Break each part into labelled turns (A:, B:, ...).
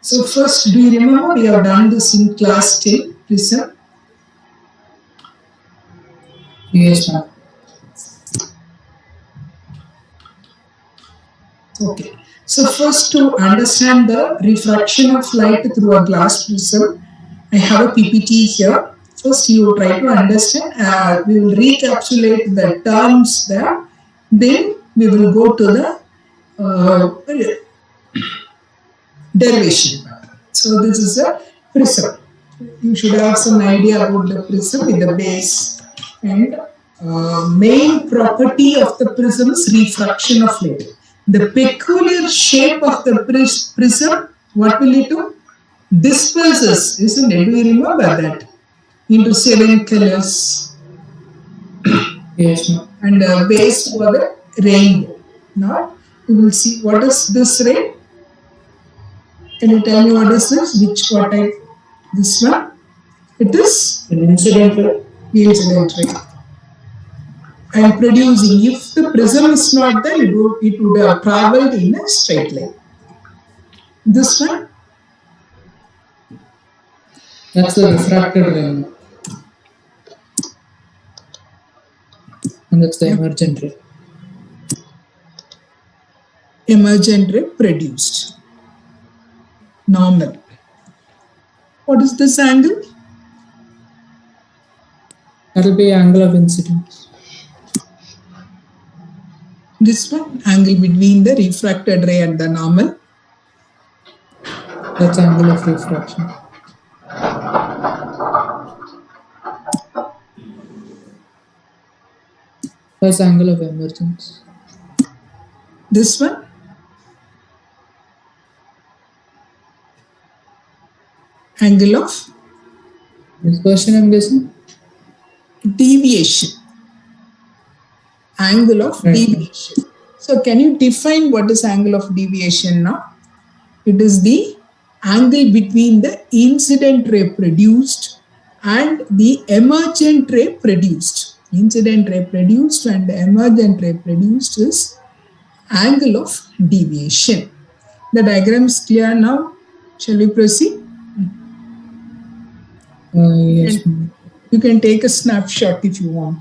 A: So first, do you remember we have done this in class 10 prism?
B: Yes, ma'am.
A: Okay. So first, to understand the refraction of light through a glass prism, I have a PPT here. First, you try to understand. We will recapitulate the terms there. Then we will go to the derivation part. So this is a prism. You should have some idea about the prism with the base. And main property of the prism is refraction of light. The peculiar shape of the prism, what will it do? Disperses, isn't it? Do you remember that? Into 7 colors.
B: Yes, ma'am.
A: And base for the rainbow. Now we will see what is this ray. Can you tell me what is this? What type? This one? It is
B: An incident ray.
A: incident ray. I am producing. If the prism is not there, it would have traveled in a straight line. This one?
B: That's the refracted ray, ma'am. And that's the emergent ray.
A: Emergent ray produced. Normal. What is this angle?
B: That will be angle of incidence.
A: This one? Angle between the refracted ray and the normal.
B: That's angle of refraction. That's angle of emergence.
A: This one? Angle of
B: Dispersion, I'm guessing.
A: Deviation. Angle of deviation. So can you define what is angle of deviation now? It is the angle between the incident ray produced and the emergent ray produced. Incident ray produced and the emergent ray produced is angle of deviation. The diagram is clear now. Shall we proceed?
B: Yes.
A: You can take a snapshot if you want.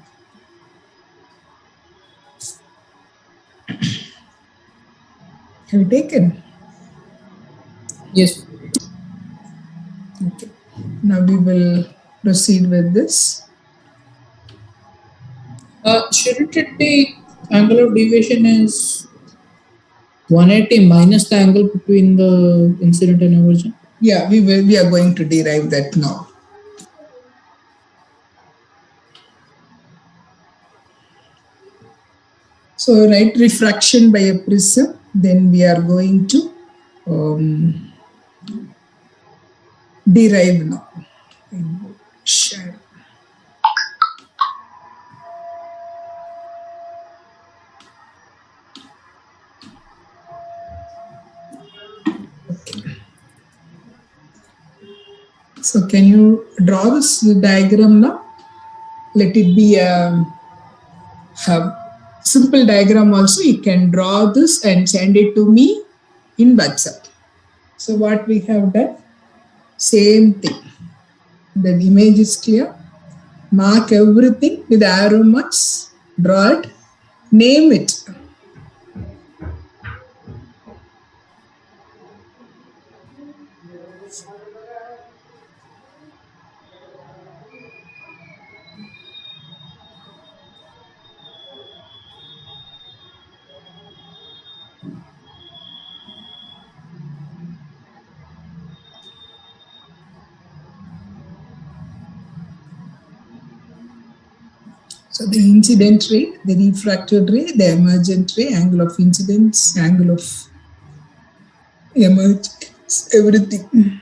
A: Have you taken?
B: Yes.
A: Okay. Now we will proceed with this.
B: Shouldn't it be angle of deviation is 180 minus the angle between the incident and emergent?
A: Yeah, we are going to derive that now. So write refraction by a prism. Then we are going to derive now. Share. Okay. So can you draw this diagram now? Let it be a simple diagram also. You can draw this and send it to me in WhatsApp. So what we have done? Same thing. The image is clear. Mark everything with arrow marks. Draw it. Name it. So the incident ray, the refracted ray, the emergent ray, angle of incidence, angle of emergence, everything.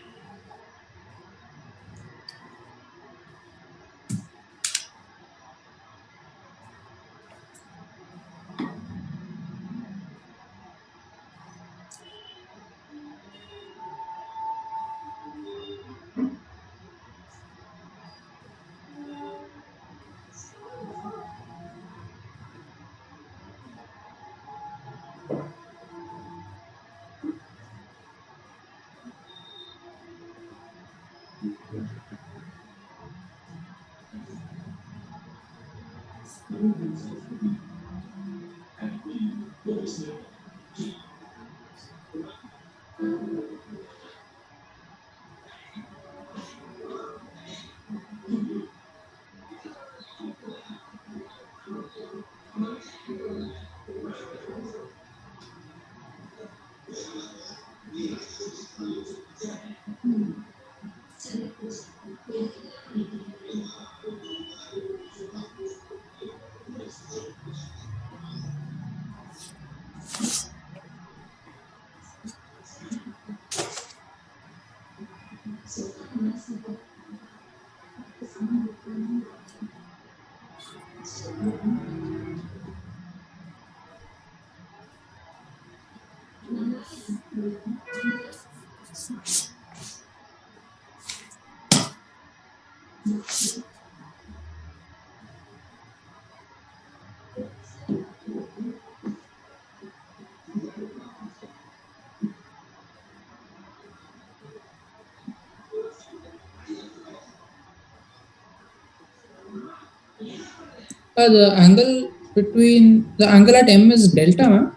B: The angle between the angle at M is delta, ma'am.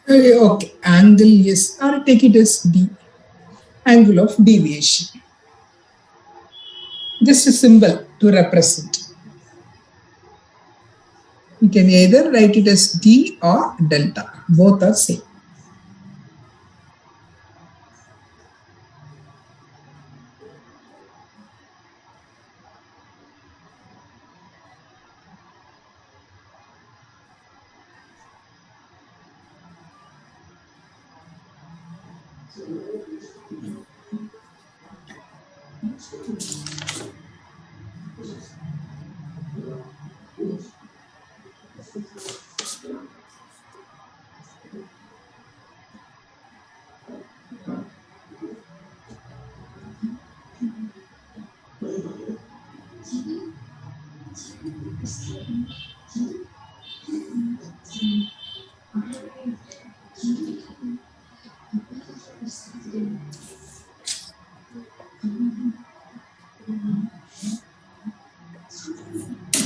A: Okay, angle, yes, or take it as D, angle of deviation. Just a symbol to represent. You can either write it as D or delta, both are same.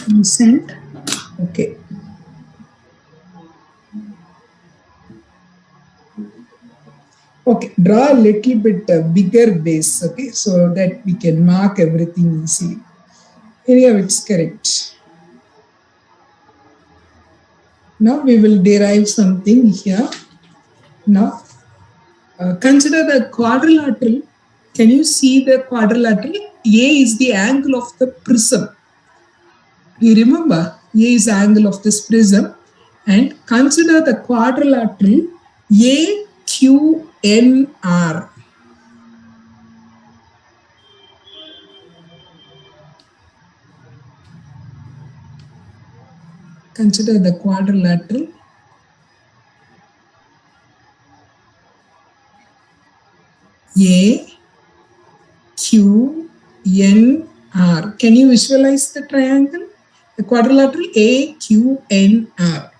A: Consent. Okay. Okay, draw a little bit bigger base, okay, so that we can mark everything easily. Anyhow, it's correct. Now we will derive something here. Now, consider the quadrilateral. Can you see the quadrilateral? A is the angle of the prism. Do you remember? A is the angle of this prism. And consider the quadrilateral AQNR. Consider the quadrilateral AQNR. Can you visualize the triangle? The quadrilateral AQNR.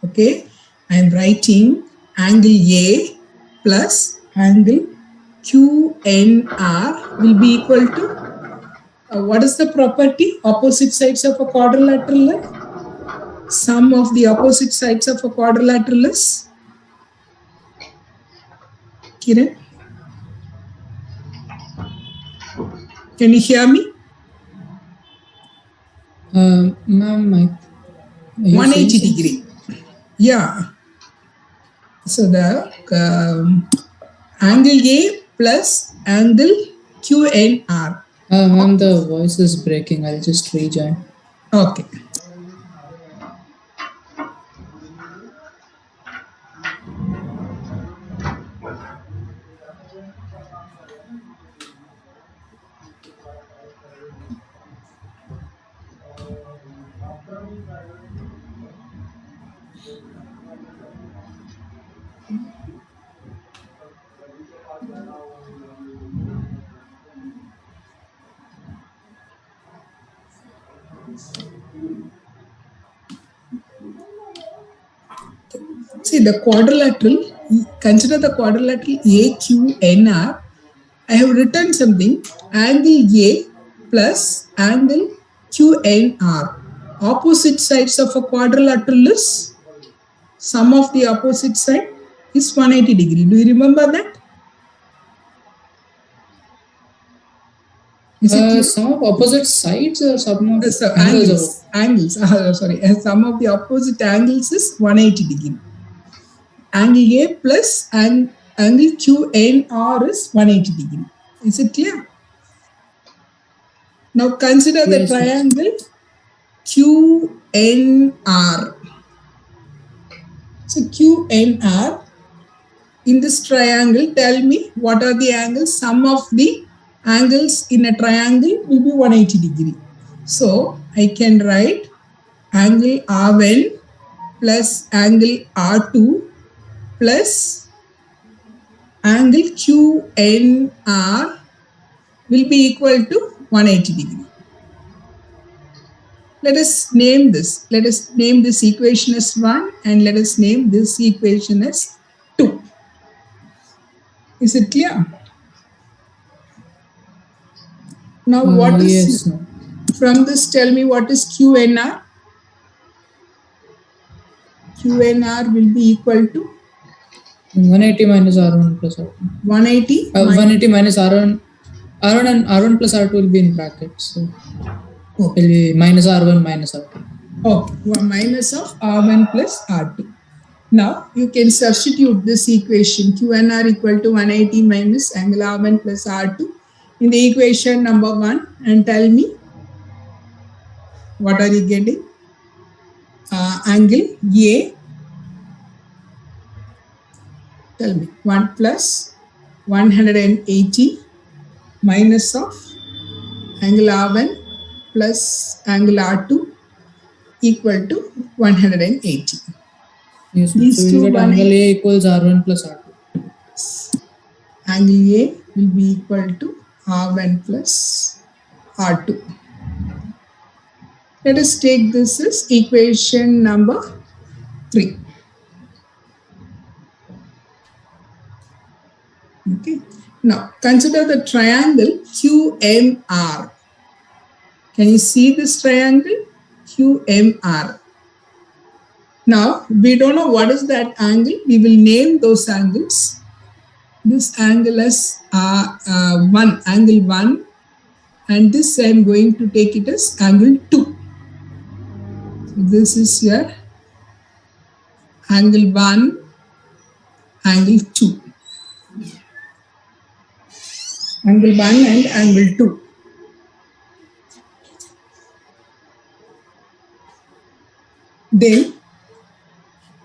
A: Okay, I am writing angle A plus angle QNR will be equal to what is the property? Opposite sides of a quadrilateral. Sum of the opposite sides of a quadrilateral is Kiran. Can you hear me?
B: Ma'am,
A: 180 degree. Yeah. So the angle A plus angle QNR.
B: Ma'am, the voice is breaking. I'll just rejoin.
A: Okay. See the quadrilateral, consider the quadrilateral AQNR. I have written something, angle A plus angle QNR. Opposite sides of a quadrilateral is, sum of the opposite side is 180 degree. Do you remember that? Is it clear?
B: Sum of opposite sides or sum of
A: So
B: angles?
A: angles. Sorry, sum of the opposite angles is 180 degree. Angle A plus angle QNR is 180 degree. Is it clear? Now consider the
B: Yes,
A: triangle QNR. So QNR, in this triangle, tell me what are the angles. Sum of the angles in a triangle will be 180 degree. So I can write angle R1 plus angle R2 plus angle QNR will be equal to 180 degree. Let us name this. Let us name this equation as 1 and let us name this equation as 2. Is it clear? Now what is,
B: yes, no.
A: From this tell me what is QNR? QNR will be equal to
B: 180 minus R1 plus R2.
A: 180
B: 180 minus R1 and R1 plus R2 will be in brackets. So it will be minus R1 minus R2.
A: Okay, minus of R1 plus R2. Now you can substitute this equation QNR equal to 180 minus angle R1 plus R2 in the equation number 1 and tell me what are you getting? Angle A, tell me, 1 plus 180 minus of angle R1 plus angle R2 equal to 180.
B: Yes,
A: These
B: so
A: two
B: we get angle A equals R1 plus R2.
A: Angle A will be equal to R1 plus R2. Let us take this as equation number 3. Okay. Now consider the triangle QMR. Can you see this triangle? QMR. Now we don't know what is that angle. We will name those angles. This angle is angle 1, and this I am going to take it as angle 2. This is your angle 1, angle 2. Angle 1 and angle 2. Then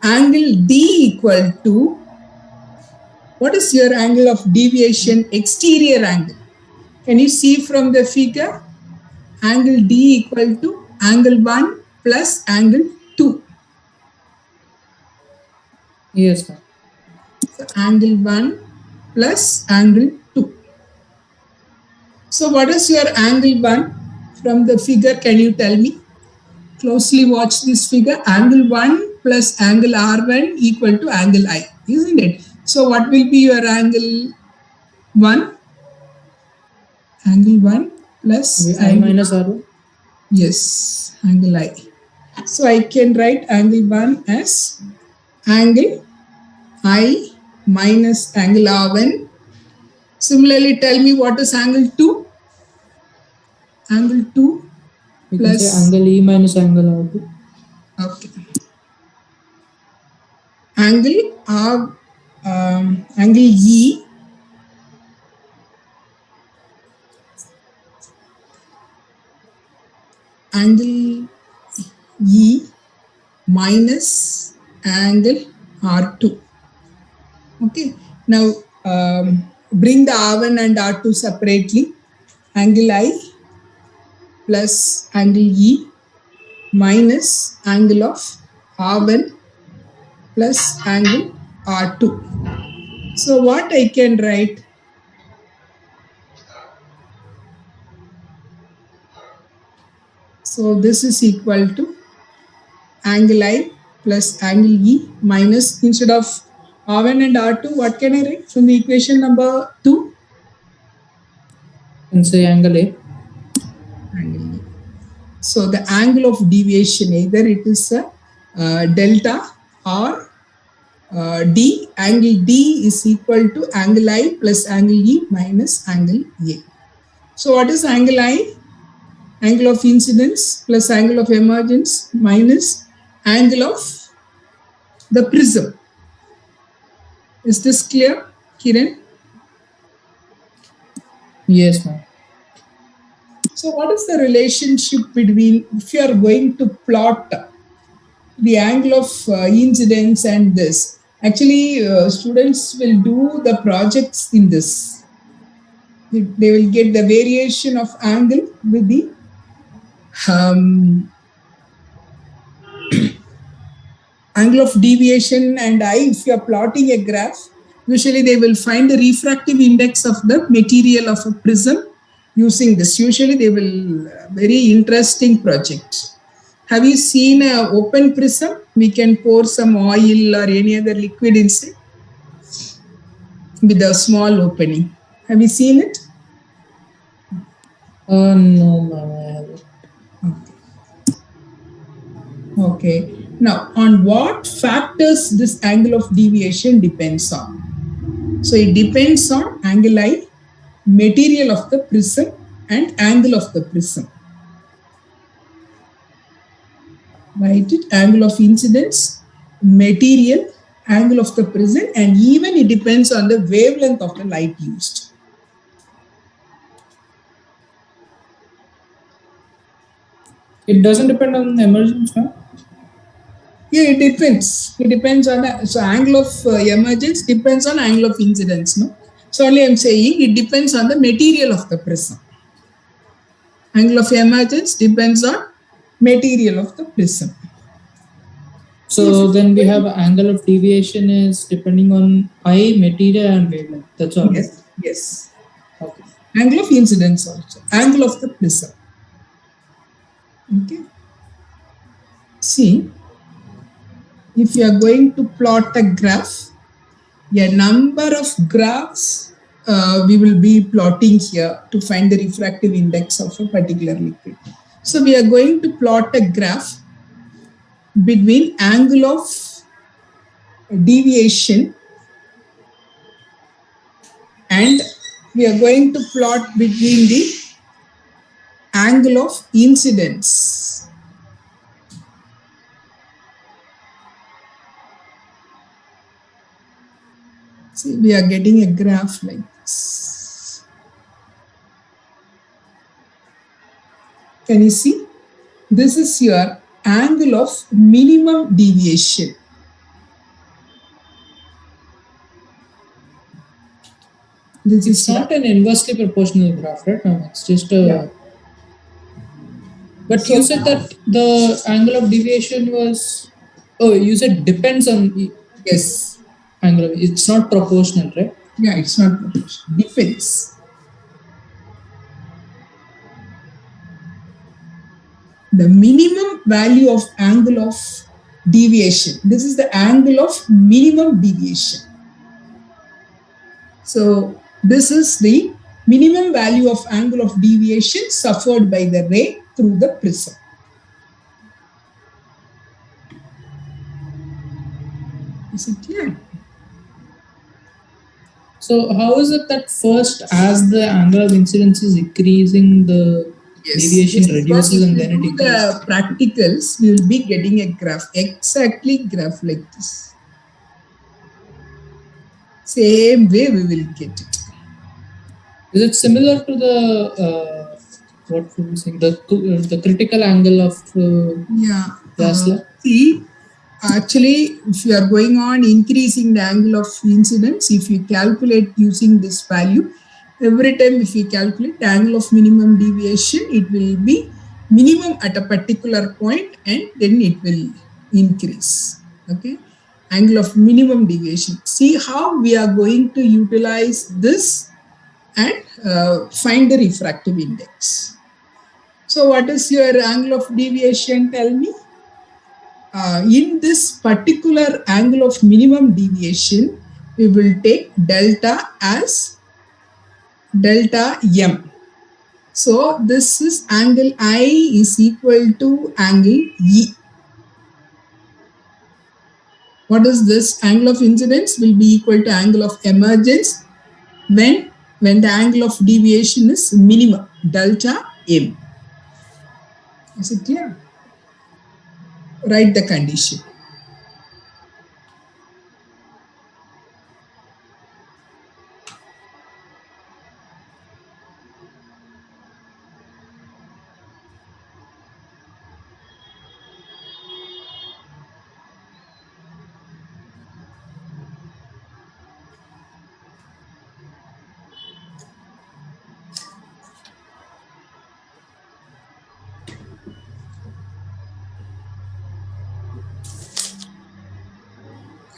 A: angle D equal to, what is your angle of deviation? Exterior angle. Can you see from the figure? Angle D equal to angle 1 plus angle 2.
B: Yes, sir.
A: So angle 1 plus angle 2. So what is your angle 1 from the figure? Can you tell me? Closely watch this figure. Angle 1 plus angle R1 equal to angle I, isn't it? So what will be your angle 1? Angle 1 plus
B: I minus R1?
A: Yes, angle I. So I can write angle 1 as angle I minus angle R1. Similarly, tell me what is angle 2? Angle 2
B: You
A: plus
B: can say angle E minus angle R2.
A: Okay. Angle angle E angle E minus angle R2. Okay. Now bring the R1 and R2 separately. Angle I plus angle E minus angle of R1 plus angle R2. So what I can write? So this is equal to angle I plus angle E minus, instead of R1 and R2, what can I write from the equation number 2?
B: And say angle A.
A: Angle A. So the angle of deviation, either it is a delta or D. Angle D is equal to angle I plus angle E minus angle A. So what is angle I? Angle of incidence plus angle of emergence minus angle of the prism. Is this clear, Kiran?
B: Yes, ma'am.
A: So what is the relationship between, if you are going to plot the angle of incidence and this? Actually, students will do the projects in this. They will get the variation of angle with the angle of deviation and I. If you are plotting a graph, usually they will find the refractive index of the material of a prism using this. Usually they will, very interesting project. Have you seen an open prism? We can pour some oil or any other liquid inside with a small opening. Have you seen it?
B: No, ma'am, I haven't.
A: Okay. Now, on what factors this angle of deviation depends on? So it depends on angle I, material of the prism, and angle of the prism. Write it: angle of incidence, material, angle of the prism, and even it depends on the wavelength of the light used.
B: It doesn't depend on the emergence, ma'am?
A: Yeah, it depends. It depends on the, so angle of emergence depends on angle of incidence. No, so only I'm saying it depends on the material of the prism. Angle of emergence depends on material of the prism.
B: So then we have angle of deviation is depending on I, material, and wavelength. That's all.
A: Yes. Yes.
B: Okay.
A: Angle of incidence also. Angle of the prism. Okay. See, if you are going to plot a graph, a number of graphs we will be plotting here to find the refractive index of a particular liquid. So we are going to plot a graph between angle of deviation and we are going to plot between the angle of incidence. See, we are getting a graph like this. Can you see? This is your angle of minimum deviation. This
B: It's
A: is
B: not an inversely proportional graph, right? No, it's just a.
A: Yeah.
B: But
A: So-
B: you said that the angle of deviation was. Oh, you said depends on
A: yes.
B: angle. It's not proportional, right?
A: Yeah, it's not proportional. Depends. The minimum value of angle of deviation. This is the angle of minimum deviation. So this is the minimum value of angle of deviation suffered by the ray through the prism. Is it clear?
B: So how is it that first, as the angle of incidence is increasing, the deviation reduces and then it increases?
A: The practicals, we will be getting a graph, exactly graph like this. Same way we will get it.
B: Is it similar to the what would we say, the critical angle of Tesla?
A: See, actually, if you are going on increasing the angle of incidence, if you calculate using this value, every time if you calculate the angle of minimum deviation, it will be minimum at a particular point and then it will increase. Okay, angle of minimum deviation. See how we are going to utilize this and find the refractive index. So what is your angle of deviation? Tell me. In this particular angle of minimum deviation, we will take delta as delta m. So this is angle I is equal to angle E. What is this? Angle of incidence will be equal to angle of emergence when the angle of deviation is minimum, delta M. Is it clear? Write the condition.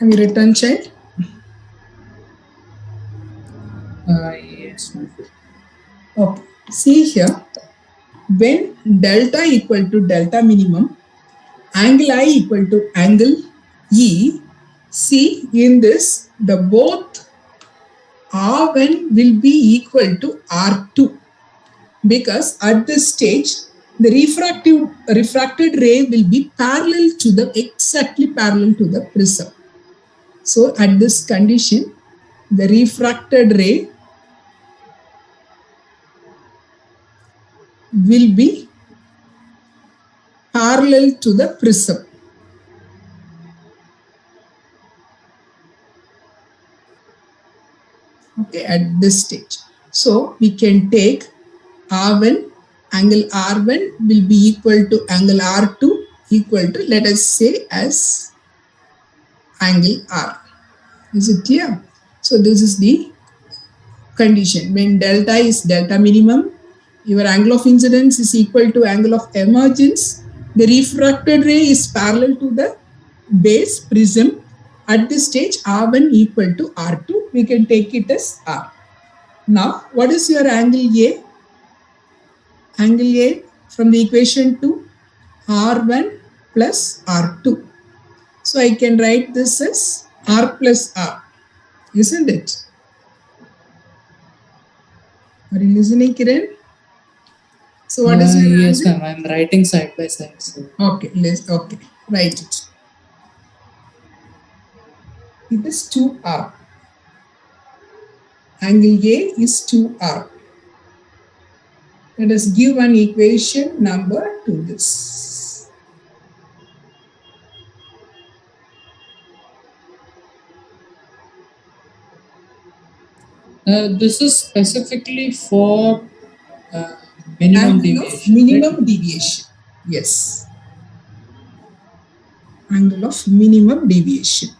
A: Have you written, child?
B: Yes.
A: Okay. See here, when delta equal to delta minimum, angle I equal to angle E, see in this, the both R1 will be equal to R2 because at this stage, the refracted ray will be exactly parallel to the prism. So at this condition, the refracted ray will be parallel to the prism. Okay, at this stage. So we can take R1, angle R1 will be equal to angle R2 equal to, let us say, as angle R. Is it clear? So this is the condition. When delta is delta minimum, your angle of incidence is equal to angle of emergence. The refracted ray is parallel to the base prism. At this stage, R1 equal to R2. We can take it as R. Now, what is your angle A? Angle A from the equation to R1 plus R2. So I can write this as R plus R, isn't it? Are you listening, Kiran? So what is your
B: Yes,
A: angle?
B: ma'am. I'm writing side by side. So.
A: Okay, okay, write it. It is 2R. Angle A is 2R. Let us give an equation number to this.
B: This is specifically for minimum deviation.
A: Minimum right? Deviation. Yes. Angle of minimum deviation.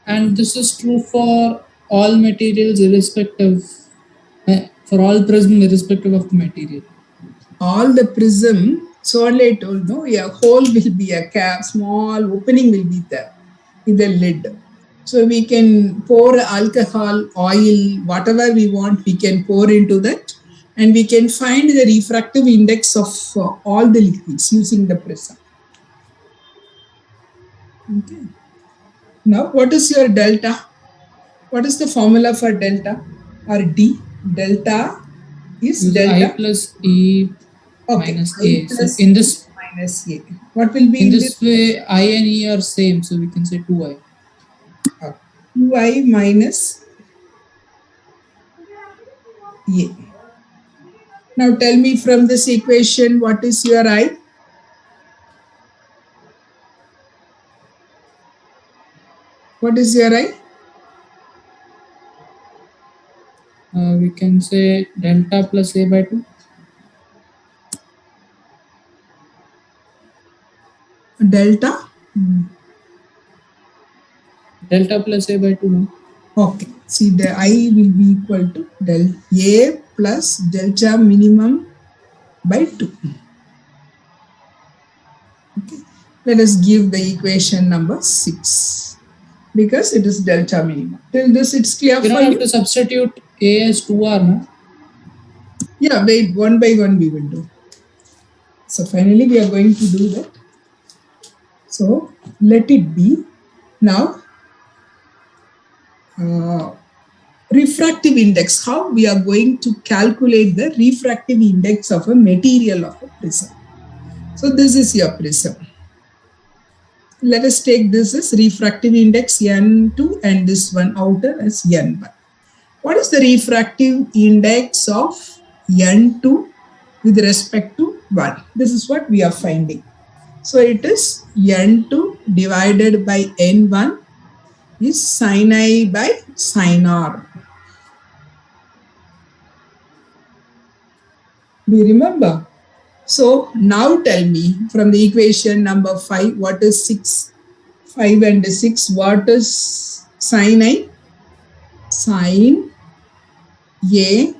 B: And this is true for all materials irrespective, for all prism irrespective of the material.
A: All the prism, so only I told, no, a hole will be a cap, small opening will be there in the lid. So we can pour alcohol, oil, whatever we want, we can pour into that, and we can find the refractive index of all the liquids using the prism. Okay. Now, what is your delta? What is the formula for delta or D? Delta is delta
B: I plus E minus A. So in this
A: minus A, what will be
B: in this way? I and E are same, so we can say 2I.
A: 2I minus A. Now tell me from this equation, what is your I? What is your I?
B: We can say delta plus A by 2.
A: Delta?
B: Delta plus A by 2. No?
A: Okay. See, the I will be equal to del A plus delta minimum by 2. Okay. Let us give the equation number 6 because it is delta minimum. Till this, it's clear for you.
B: You don't have to substitute A as 2R, no?
A: Yeah, wait, one by one we will do. So finally, we are going to do that. So let it be. Now, uh, refractive index, how we are going to calculate the refractive index of a material of a prism. So this is your prism. Let us take this as refractive index n2 and this one outer as n1. What is the refractive index of n2 with respect to 1? This is what we are finding. So it is n2 divided by n1 is sin I by sin R. Do you remember? So now tell me from the equation number 5, what is 6? 5 and 6, what is sin I? Sin A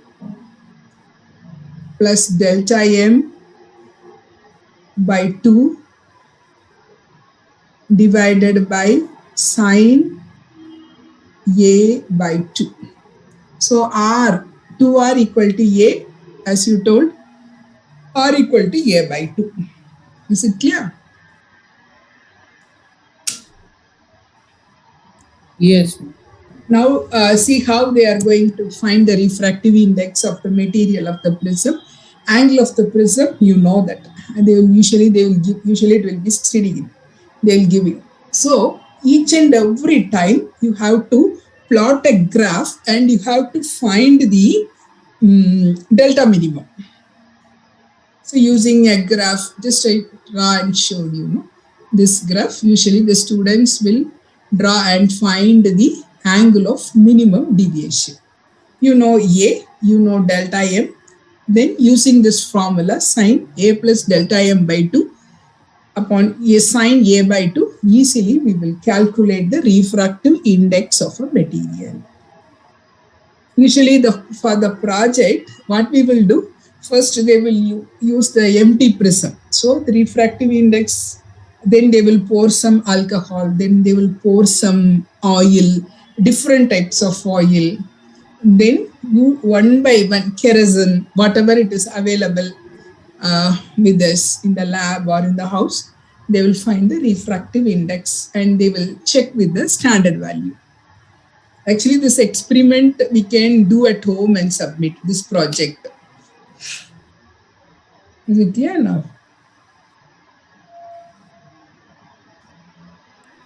A: plus delta M by 2 divided by sin A by 2. So R, 2R equal to A, as you told, R equal to A by 2. Is it clear?
B: Yes.
A: Now see how they are going to find the refractive index of the material of the prism. Angle of the prism, you know that. And usually it will be 60 degree. They will give you. So each and every time you have to plot a graph and you have to find the delta minimum. So using a graph, just I draw and showed you. This graph, usually the students will draw and find the angle of minimum deviation. You know A, you know delta M. Then using this formula, sin A plus delta M by 2 upon A sin A by 2, easily we will calculate the refractive index of a material. Usually for the project, what we will do, first they will use the empty prism. So the refractive index, then they will pour some alcohol, then they will pour some oil, different types of oil. Then you one by one, kerosene, whatever it is available with us in the lab or in the house, they will find the refractive index and they will check with the standard value. Actually, this experiment we can do at home and submit this project. Is it clear now?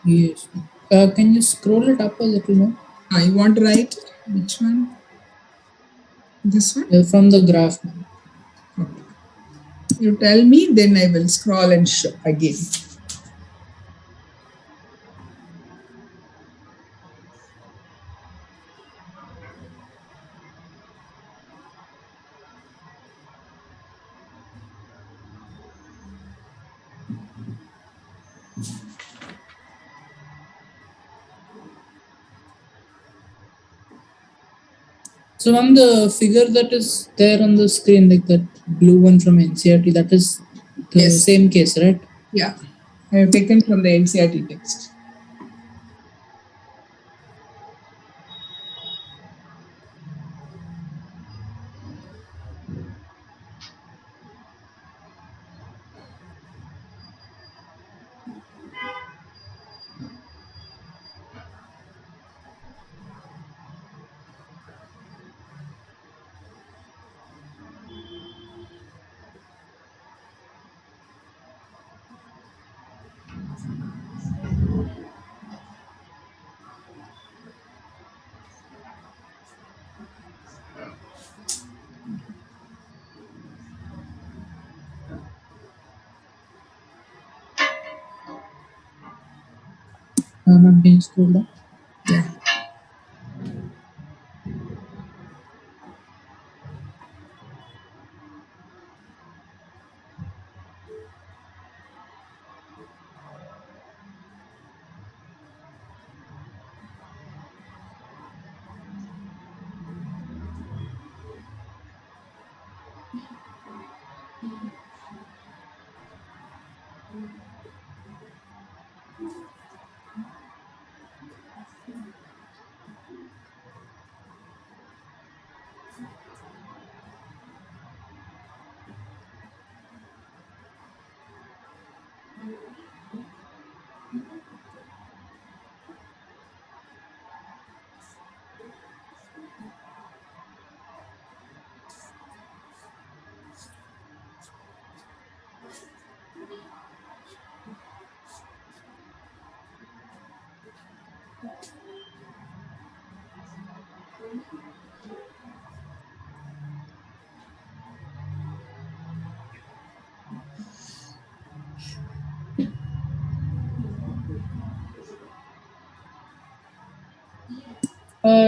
B: Yes. Can you scroll it up a little more?
A: You want to write which one? This one?
B: From the graph.
A: Okay. You tell me, then I will scroll and show again.
B: So on the figure that is there on the screen, like that blue one from NCERT, that is the
A: Yes.
B: same case, right?
A: Yeah, I have taken from the NCERT text.
B: Not being scrolled up.
A: Yeah.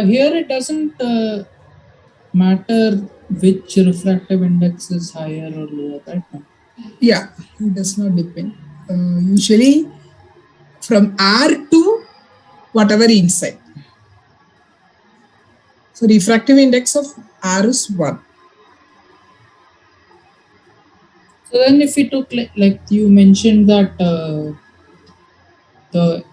B: Here it doesn't matter which refractive index is higher or lower, right?
A: Yeah, it does not depend. Usually from R to whatever inside. So refractive index of R is 1.
B: So then if we took like you mentioned that the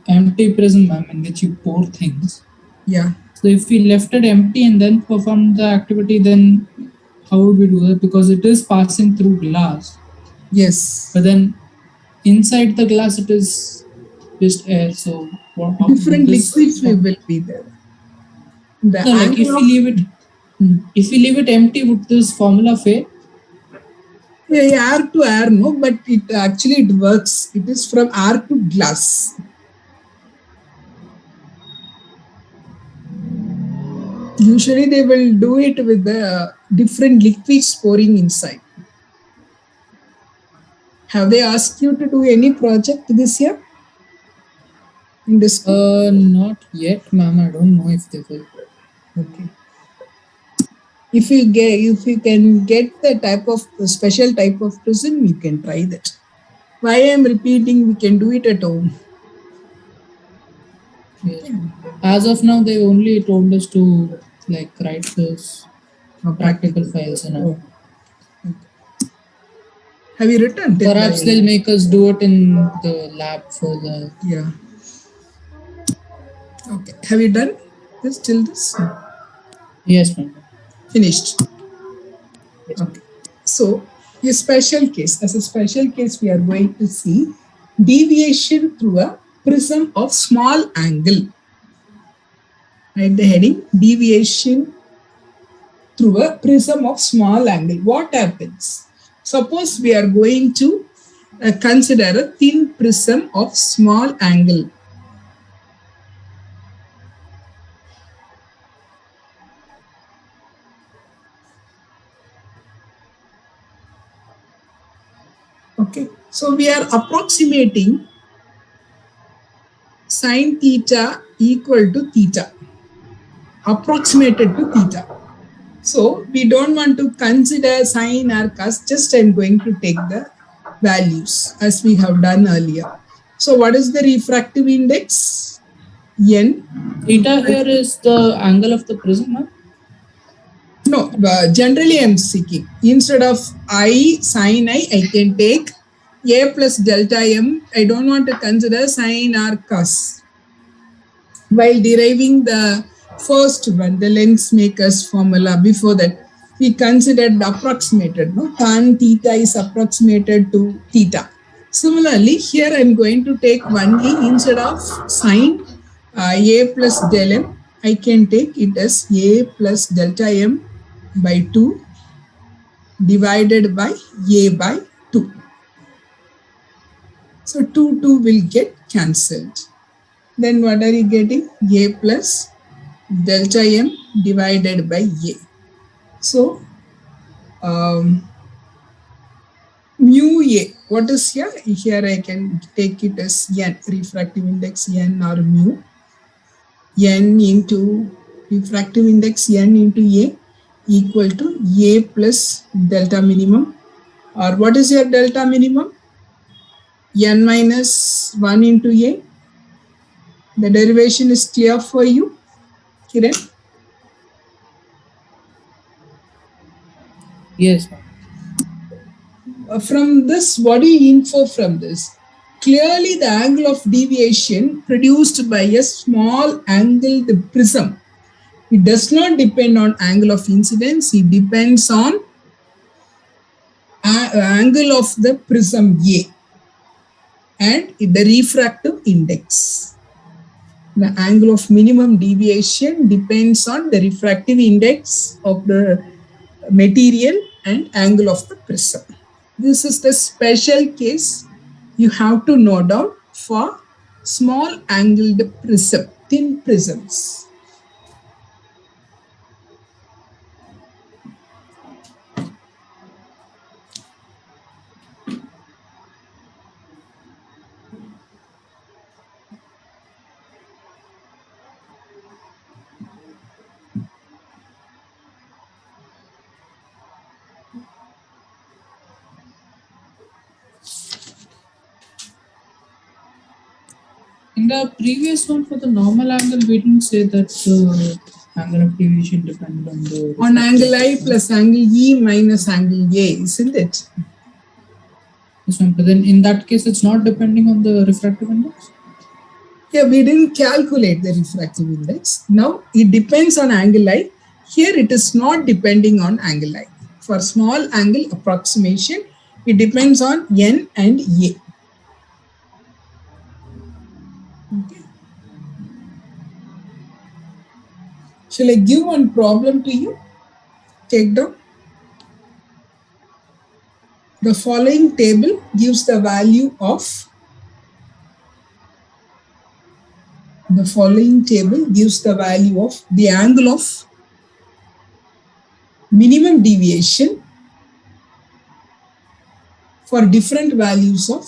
B: empty prism, I mean, which you pour things.
A: Yeah.
B: So if we left it empty and then perform the activity, then how would we do that? Because it is passing through glass.
A: Yes.
B: But then inside the glass it is just air. So how
A: different liquids will be there. The
B: no, like if we leave it, if we leave it empty, would this formula fail?
A: Yeah, air to air, no, but it actually it works. It is from air to glass. Usually they will do it with the different liquids pouring inside. Have they asked you to do any project this year? In this school?
B: Not yet, ma'am. I don't know if they will.
A: Okay. If you can get the type of special type of prism, you can try that. Why I am repeating, we can do it at home.
B: Yes. As of now, they only told us to like write this practical files and all.
A: Okay. Have you written?
B: Perhaps they'll make us do it in the lab for the.
A: Yeah. Okay. Have you done this till this?
B: Yes, ma'am.
A: Finished. Okay. So, a special case. As a special case, we are going to see deviation through a prism of small angle. Write the heading, deviation through a prism of small angle. What happens? Suppose we are going to consider a thin prism of small angle. Okay, so we are approximating sine theta equal to theta, approximated to theta. So we don't want to consider sine or cos, just I'm going to take the values as we have done earlier. So what is the refractive index? N.
B: Theta here is the angle of the prism, huh?
A: No, generally I'm seeking. Instead of I sine I can take A plus delta M. I don't want to consider sine or cos. While deriving the first one, the lens makers formula, before that, we considered approximated. No? Tan theta is approximated to theta. Similarly, here I'm going to take only instead of sine A plus del M, I can take it as A plus delta M by 2 divided by A by 2. So 2 will get cancelled. Then what are you getting? A plus delta M divided by A. So mu A, what is here? Here I can take it as N, refractive index N or mu. N into refractive index N into A equal to A plus delta minimum. Or what is your delta minimum? N minus 1 into A. The derivation is clear for you, Kiran?
B: Yes.
A: From this, what do you infer from this? Clearly, the angle of deviation produced by a small angled prism, it does not depend on angle of incidence, it depends on angle of the prism A and the refractive index. The angle of minimum deviation depends on the refractive index of the material and angle of the prism. This is the special case you have to note down for small angled prism, thin prisms.
B: In the previous one for the normal angle, we didn't say that angle of deviation depended on the
A: On angle I plus angle E minus angle A, isn't it?
B: Yes, ma'am. But then in that case, it's not depending on the refractive index.
A: Yeah, we didn't calculate the refractive index. Now it depends on angle I. Here it is not depending on angle I. For small angle approximation, it depends on N and A. Okay. Shall I give one problem to you? Take down. The following table gives the value of the angle of minimum deviation for different values of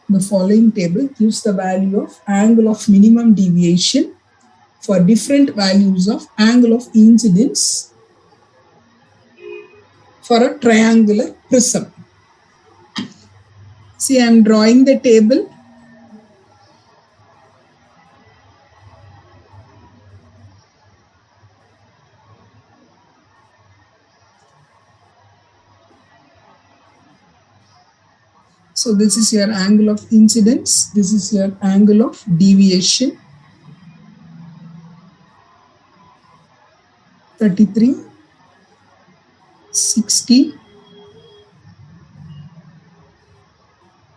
A: the following table gives the value of angle of minimum deviation for different values of angle of incidence for a triangular prism. See, I am drawing the table. So this is your angle of incidence. This is your angle of deviation. 33, 60,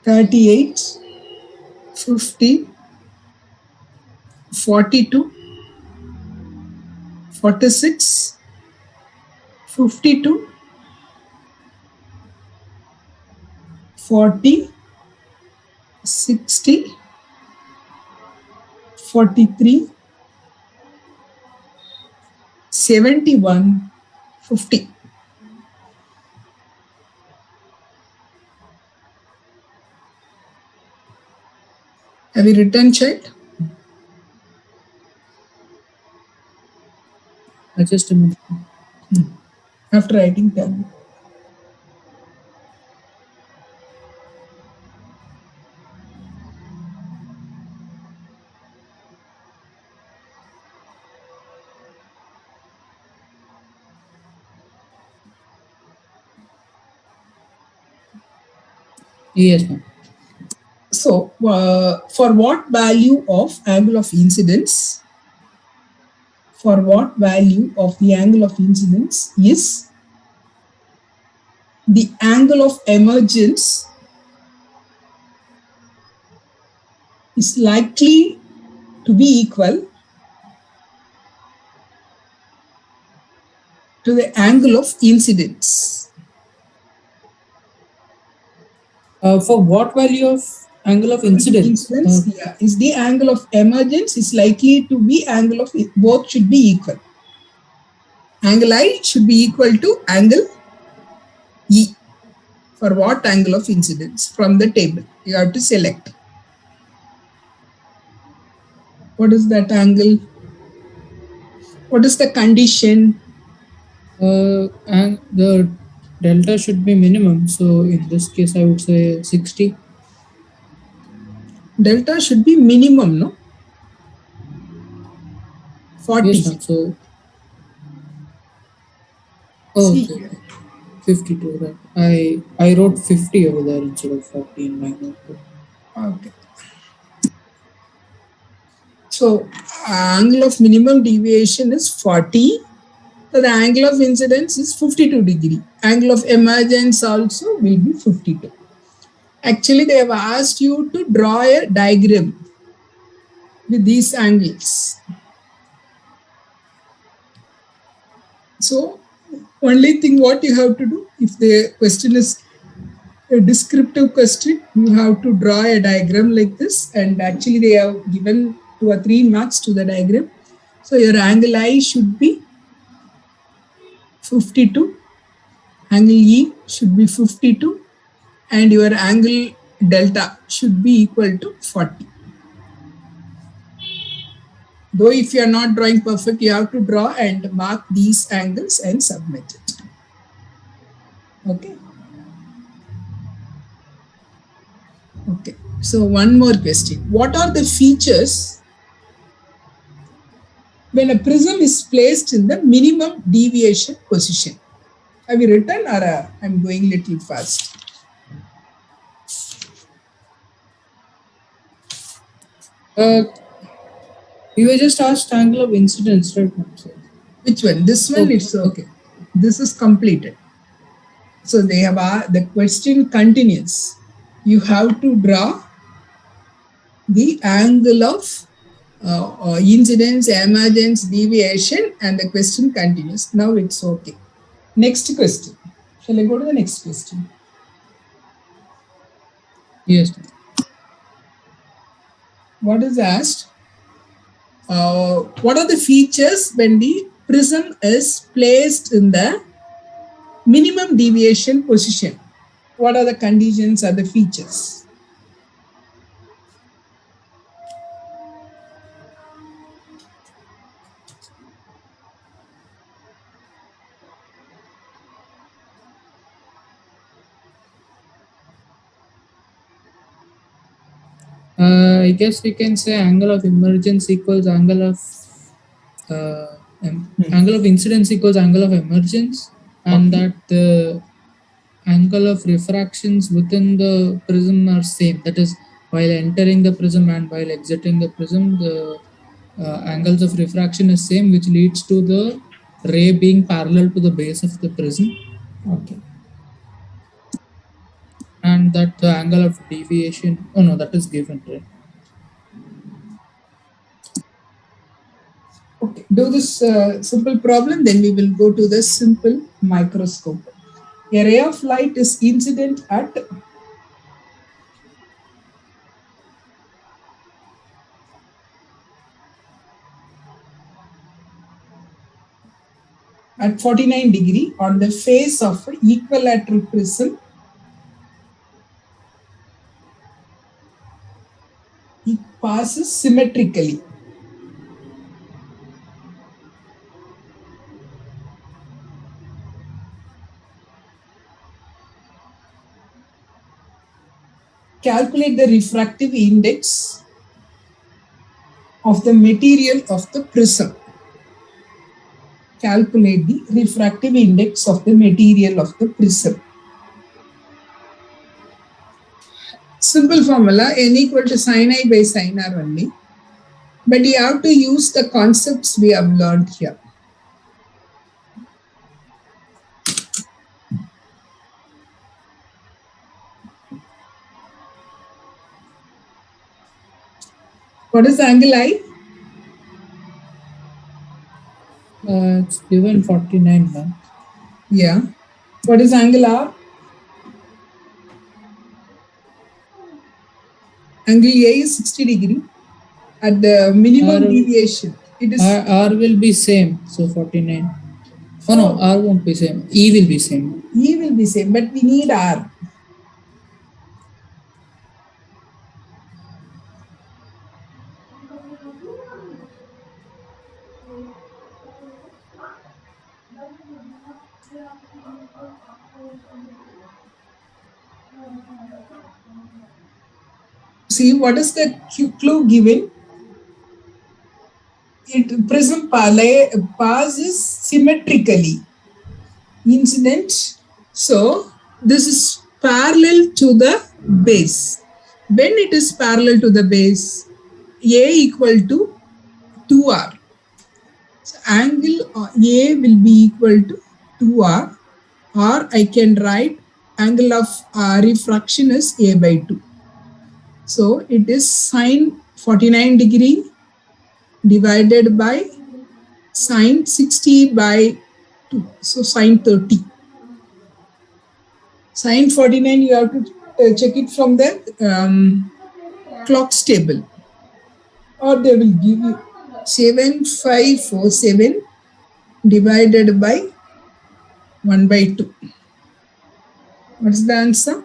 A: 38, 50, 42, 46, 52, 40, 60, 43, 71, 50. Have you written, child?
B: Just a minute.
A: After writing, tell me.
B: Yes, ma'am.
A: So, for what value of angle of incidence? For what value of the angle of incidence is the angle of emergence is likely to be equal to the angle of incidence.
B: For what value of angle of incidence?
A: Yeah, is the angle of emergence is likely to be angle of both should be equal. Angle I should be equal to angle E. For what angle of incidence? From the table, you have to select. What is that angle? What is the condition?
B: And the delta should be minimum. So in this case, I would say 60.
A: Delta should be minimum, no? 40.
B: Yes, ma'am. So, okay. 52, right. I wrote 50 over there instead of 40 in my notebook.
A: Okay. So, angle of minimum deviation is 40. So, the angle of incidence is 52 degree. Angle of emergence also will be 52. Actually, they have asked you to draw a diagram with these angles. So, only thing what you have to do, if the question is a descriptive question, you have to draw a diagram like this, and actually they have given 2 or 3 marks to the diagram. So your angle I should be 52, angle E should be 52, and your angle delta should be equal to 40. Though if you are not drawing perfect, you have to draw and mark these angles and submit it. Okay. Okay. So one more question. What are the features when a prism is placed in the minimum deviation position? Have you written, or I'm going little fast?
B: We were just asked angle of incidence, right?
A: Which one? This one, it's okay. This is completed. So they have the question continues. You have to draw the angle of incidence, emergence, deviation, and the question continues. Now it's okay. Next question. Shall I go to the next question?
B: Yes.
A: What is asked? What are the features when the prism is placed in the minimum deviation position? What are the conditions or the features?
B: I guess we can say angle of emergence equals angle of angle of incidence equals angle of emergence, and that the angle of refractions within the prism are same. That is, while entering the prism and while exiting the prism, the angles of refraction is same, which leads to the ray being parallel to the base of the prism.
A: Okay.
B: And that the angle of deviation, oh no, that is given, right?
A: Okay, do this simple problem, then we will go to the simple microscope. A ray of light is incident at 49 degree on the face of an equilateral prism. It passes symmetrically. Calculate the refractive index of the material of the prism. Calculate the refractive index of the material of the prism. Simple formula, n equal to sin I by sin r only. But you have to use the concepts we have learned here. What is the angle I?
B: It's given 49 now.
A: Yeah. What is angle R? Angle A is 60 degree at the minimum deviation. It is
B: R will be same, so 49. Oh no, R won't be same. E will be same.
A: E will be same, but we need R. See, what is the clue given? Prism passes symmetrically. Incident. So this is parallel to the base. When it is parallel to the base, A equal to 2R. So angle A will be equal to 2R, or I can write angle of refraction is A by 2. So it is sine 49 degree divided by sine 60 by 2. So sine 30. Sine 49, you have to check it from the clock's table. Or they will give you 7547 divided by 1 by 2. What is the answer?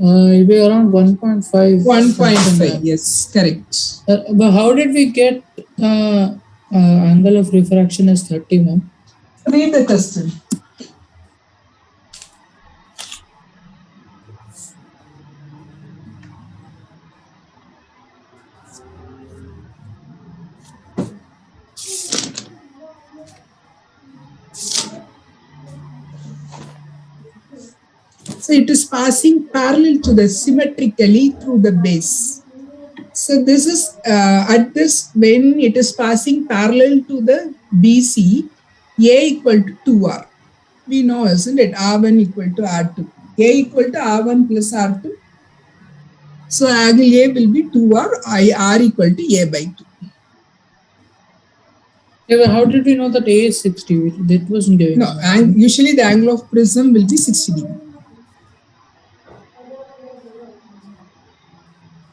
B: It will be around 1.5.
A: 1.5, yes, correct.
B: But how did we get angle of refraction as 30, ma'am?
A: Read the question. So it is passing parallel to the symmetrically through the base. So this is at this when it is passing parallel to the BC, A equal to 2R. We know, isn't it? R1 equal to R2. A equal to R1 plus R2. So angle A will be 2R, R equal to A by 2.
B: Yeah, but how did we know that A is 60? That wasn't giving.
A: No, and usually the angle of prism will be 60 degree.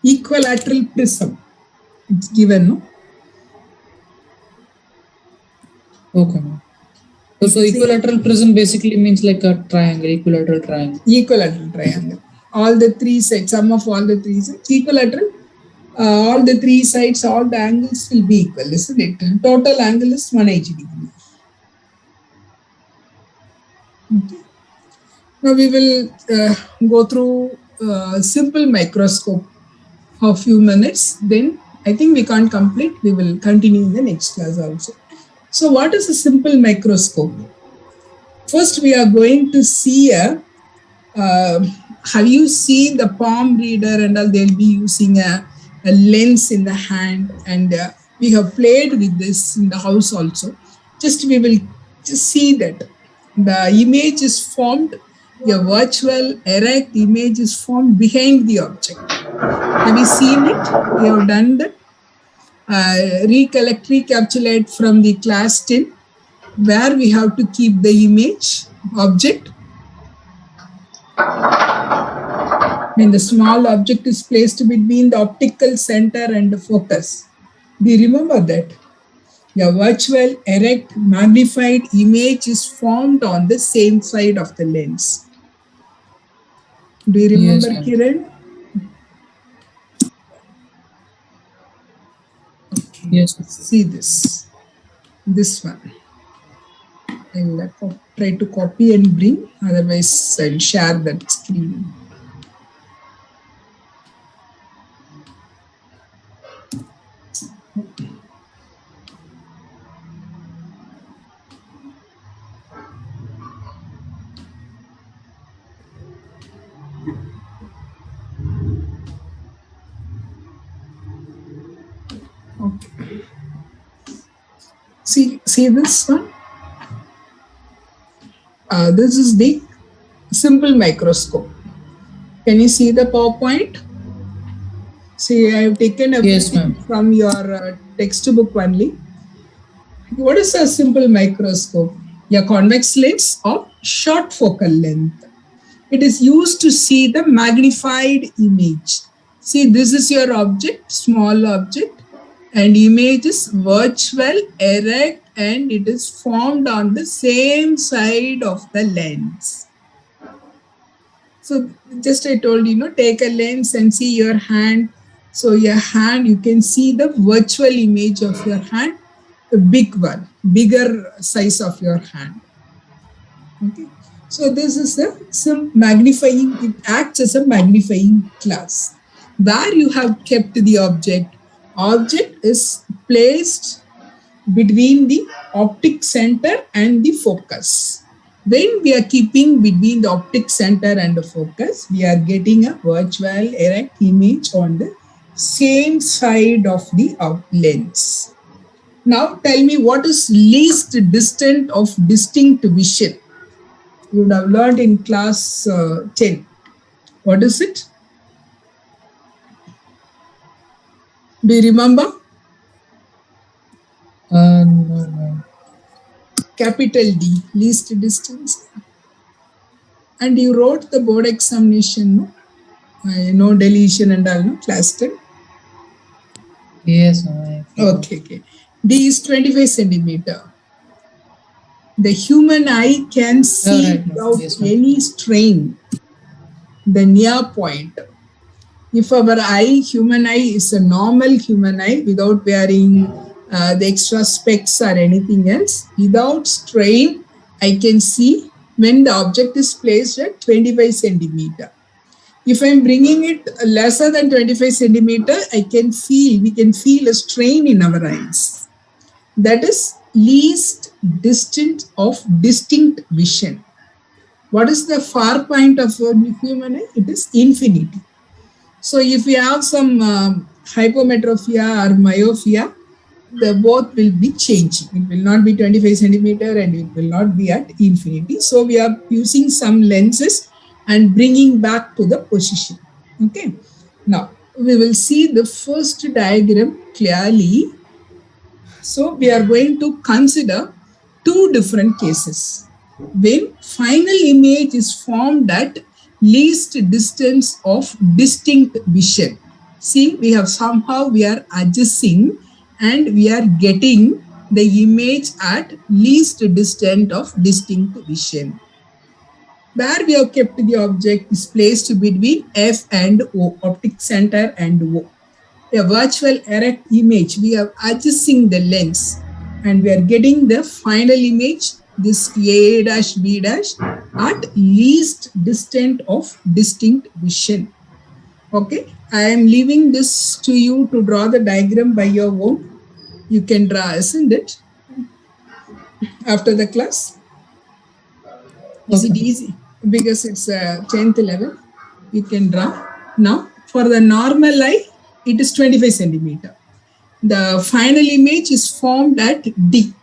A: Equilateral prism. It's given, no?
B: Okay. So equilateral prism basically means like a triangle, equilateral triangle.
A: Equilateral triangle. All the three sides, sum of all the three sides. Equilateral, all the three sides, all the angles will be equal, isn't it? Total angle is 180 degree. Okay. Now we will go through simple microscope for a few minutes. Then I think we can't complete. We will continue in the next class also. So what is a simple microscope? First, we are going to see have you seen the palm reader and all? They'll be using a lens in the hand, and we have played with this in the house also. We will just see that the image is formed, a virtual erect image is formed behind the object. Have you seen it? We have done that. Recapitulate from the class 10, where we have to keep the image object. When the small object is placed between the optical center and the focus. Do you remember that? A virtual erect magnified image is formed on the same side of the lens. Do you remember, yes, Kiran? Okay. Yes. See this one. I'll try to copy and bring, otherwise I'll share that screen. Okay. See this one? This is the simple microscope. Can you see the PowerPoint? See, I have taken everything from your textbook only. What is a simple microscope? A convex lens of short focal length. It is used to see the magnified image. See, this is your object, small object, and image is virtual, erect, and it is formed on the same side of the lens. So just I told you, take a lens and see your hand. So your hand, you can see the virtual image of your hand, the big one, bigger size of your hand. Okay. So this is some magnifying, it acts as a magnifying glass. Where you have kept the object. Object is placed between the optic center and the focus. When we are keeping between the optic center and the focus, we are getting a virtual erect image on the same side of the lens. Now tell me, what is least distant of distinct vision? You would have learned in class 10. What is it? Do you remember?
B: No.
A: Capital D, least distance. And you wrote the board examination, no? No deletion and all, no? Class 10?
B: Yes.
A: Okay. D is 25 centimeter. The human eye can see without any strain the near point. If our eye, human eye, is a normal human eye without wearing the extra specs or anything else, without strain, I can see when the object is placed at 25 centimeter. If I'm bringing it lesser than 25 centimeter, we can feel a strain in our eyes. That is least distance of distinct vision. What is the far point of a human eye? It is infinity. So if you have some hypometropia or myopia, the both will be changing. It will not be 25 centimeter and it will not be at infinity. So we are using some lenses and bringing back to the position. Okay. Now we will see the first diagram clearly. So we are going to consider two different cases. When final image is formed at least distance of distinct vision. See, we are adjusting and we are getting the image at least distance of distinct vision. Where we have kept the object is placed between F and O, optic center and O. A virtual erect image, we are adjusting the lens and we are getting the final image, this A dash B dash at least distant of distinct vision. Okay, I am leaving this to you to draw the diagram by your own. You can draw, isn't it? After the class. Is it easy? Because it's 10th level. You can draw. Now, for the normal eye, it is 25 centimeter. The final image is formed at D.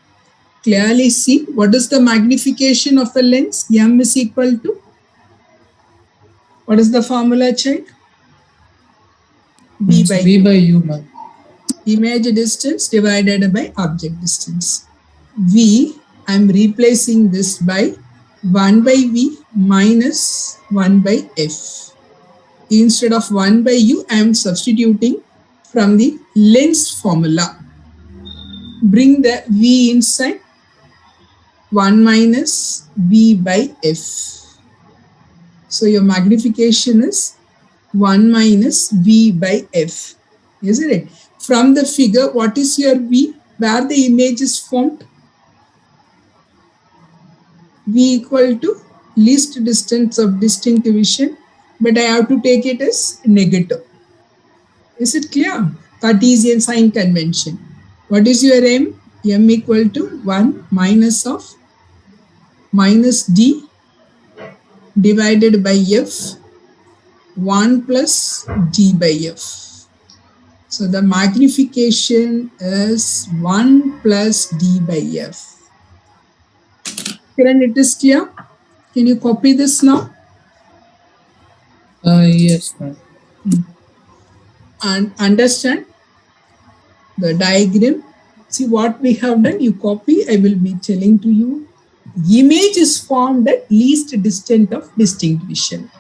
A: Clearly see what is the magnification of the lens. M is equal to, what is the formula, child?
B: B by U, ma'am.
A: Image distance divided by object distance. V, I am replacing this by 1 by V minus 1 by F. Instead of 1 by U, I am substituting from the lens formula. Bring the V inside. 1 minus V by F. So your magnification is 1 minus V by F. Isn't it? From the figure, what is your V? Where the image is formed? V equal to least distance of distinct vision, but I have to take it as negative. Is it clear? Cartesian sign convention. What is your M? M equal to 1 minus of minus D divided by F, 1 plus D by F. So the magnification is 1 plus D by F. Kiran, it is clear? Can you copy this now?
B: Yes, ma'am.
A: And understand the diagram. See what we have done. You copy. I will be telling to you. Image is formed at least distant of distinct vision.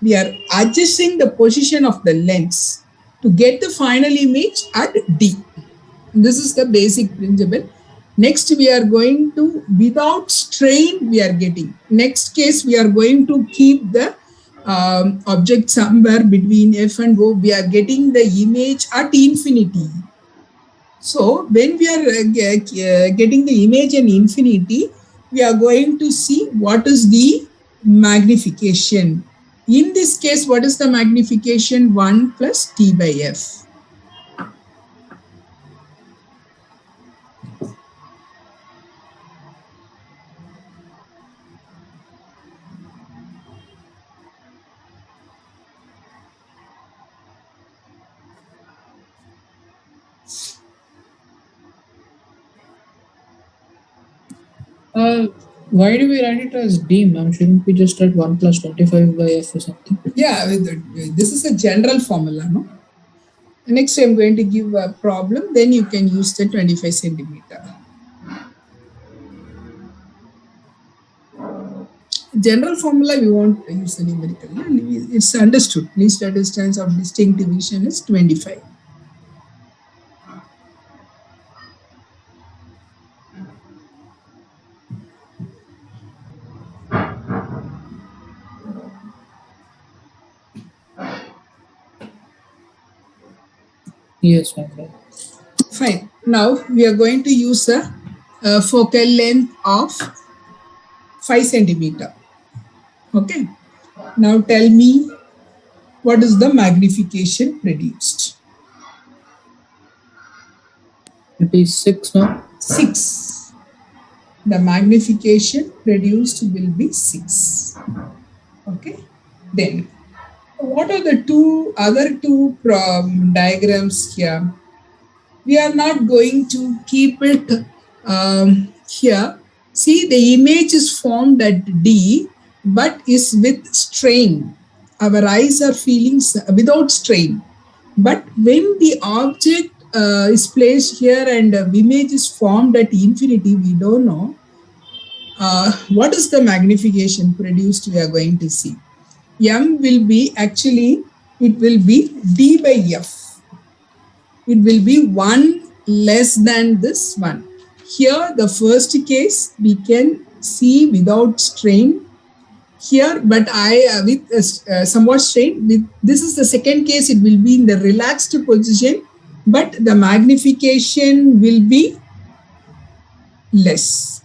A: We are adjusting the position of the lens to get the final image at D. This is the basic principle. Next, we are going to, without strain, we are getting. Next case, we are going to keep the object somewhere between F and O. We are getting the image at infinity. So, when we are getting the image in infinity, we are going to see what is the magnification. In this case, what is the magnification? 1 plus T by F.
B: Why do we write it as D, ma'am? Shouldn't we just write 1 plus 25 by F or something?
A: Yeah, this is a general formula, no? Next, I'm going to give a problem. Then you can use the 25 centimeter. General formula, we won't use the numerical. It's understood. Least distance of distinct vision is 25.
B: Yes, ma'am.
A: Fine. Now we are going to use a focal length of 5 centimeter. Okay. Now tell me what is the magnification produced?
B: It is 6 now.
A: 6. The magnification produced will be 6. Okay. Then, what are the other two diagrams here? We are not going to keep it here. See, the image is formed at D, but is with strain. Our eyes are feeling without strain. But when the object is placed here and image is formed at infinity, we don't know what is the magnification produced. We are going to see. M will be actually, it will be D by F. It will be 1 less than this one. Here, the first case we can see without strain. Here, but I with somewhat strain. With this is the second case. It will be in the relaxed position, but the magnification will be less.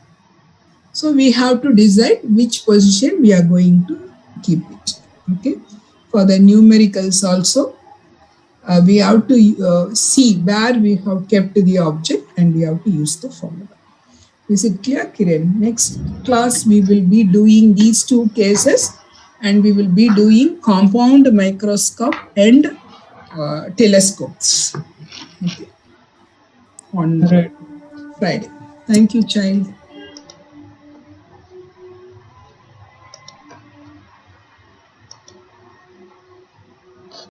A: So we have to decide which position we are going to keep it. Okay. For the numericals also, we have to see where we have kept the object and we have to use the formula. Is it clear, Kiran? Next class we will be doing these two cases and we will be doing compound microscope and telescopes. Okay. On Friday. Thank you, child.